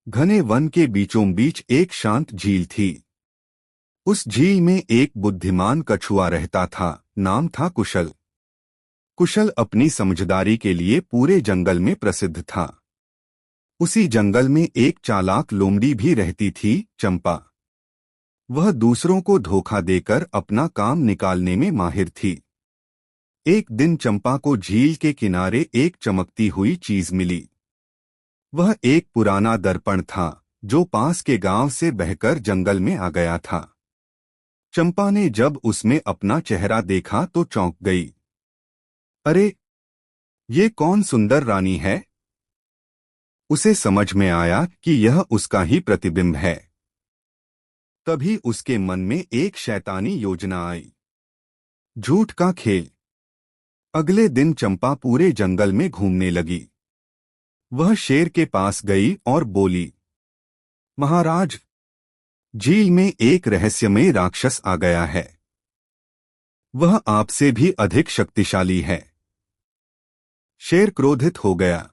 घने वन के बीचों बीच एक शांत झील थी। उस झील में एक बुद्धिमान कछुआ रहता था। नाम था कुशल। कुशल अपनी समझदारी के लिए पूरे जंगल में प्रसिद्ध था। उसी जंगल में एक चालाक लोमड़ी भी रहती थी, चंपा। वह दूसरों को धोखा देकर अपना काम निकालने में माहिर थी। एक दिन चंपा को झील के किनारे एक चमकती हुई चीज मिली। वह एक पुराना दर्पण था जो पास के गांव से बहकर जंगल में आ गया था। चंपा ने जब उसमें अपना चेहरा देखा तो चौंक गई। अरे, ये कौन सुंदर रानी है? उसे समझ में आया कि यह उसका ही प्रतिबिंब है। तभी उसके मन में एक शैतानी योजना आई। झूठ का खेल। अगले दिन चंपा पूरे जंगल में घूमने लगी। वह शेर के पास गई और बोली, महाराज, झील में एक रहस्यमय राक्षस आ गया है। वह आपसे भी अधिक शक्तिशाली है। शेर क्रोधित हो गया।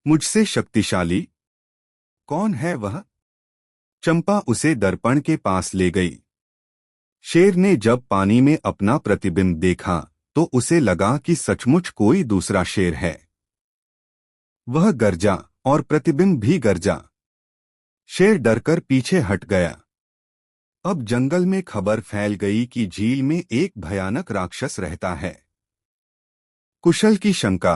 मुझसे शक्तिशाली? कौन है वह? चंपा उसे दर्पण के पास ले गई। शेर ने जब पानी में अपना प्रतिबिंब देखा तो उसे लगा कि सचमुच कोई दूसरा शेर है। वह गरजा और प्रतिबिंब भी गरजा। शेर डरकर पीछे हट गया। अब जंगल में खबर फैल गई कि झील में एक भयानक राक्षस रहता है। कुशल की शंका।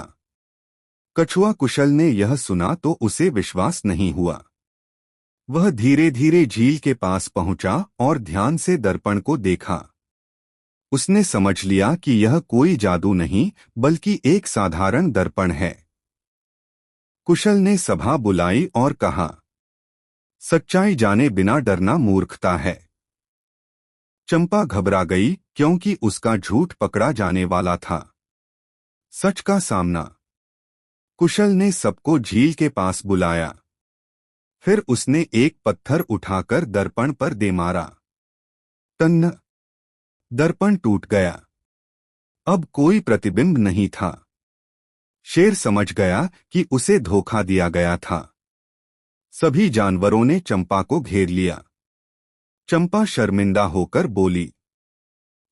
कछुआ कुशल ने यह सुना तो उसे विश्वास नहीं हुआ। वह धीरे धीरे झील के पास पहुंचा और ध्यान से दर्पण को देखा। उसने समझ लिया कि यह कोई जादू नहीं बल्कि एक साधारण दर्पण है। कुशल ने सभा बुलाई और कहा, सच्चाई जाने बिना डरना मूर्खता है। चंपा घबरा गई क्योंकि उसका झूठ पकड़ा जाने वाला था। सच का सामना। कुशल ने सबको झील के पास बुलाया। फिर उसने एक पत्थर उठाकर दर्पण पर दे मारा। टन्न! दर्पण टूट गया। अब कोई प्रतिबिंब नहीं था। शेर समझ गया कि उसे धोखा दिया गया था। सभी जानवरों ने चंपा को घेर लिया। चंपा शर्मिंदा होकर बोली,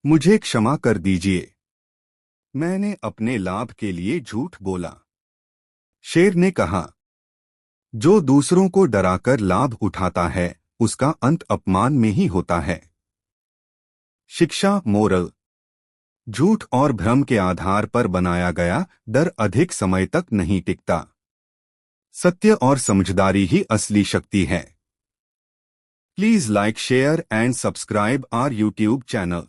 मुझे क्षमा कर दीजिए। मैंने अपने लाभ के लिए झूठ बोला। शेर ने कहा, जो दूसरों को डराकर लाभ उठाता है उसका अंत अपमान में ही होता है। शिक्षा मोरल। झूठ और भ्रम के आधार पर बनाया गया डर अधिक समय तक नहीं टिकता। सत्य और समझदारी ही असली शक्ति है। Please like, share and subscribe our YouTube channel.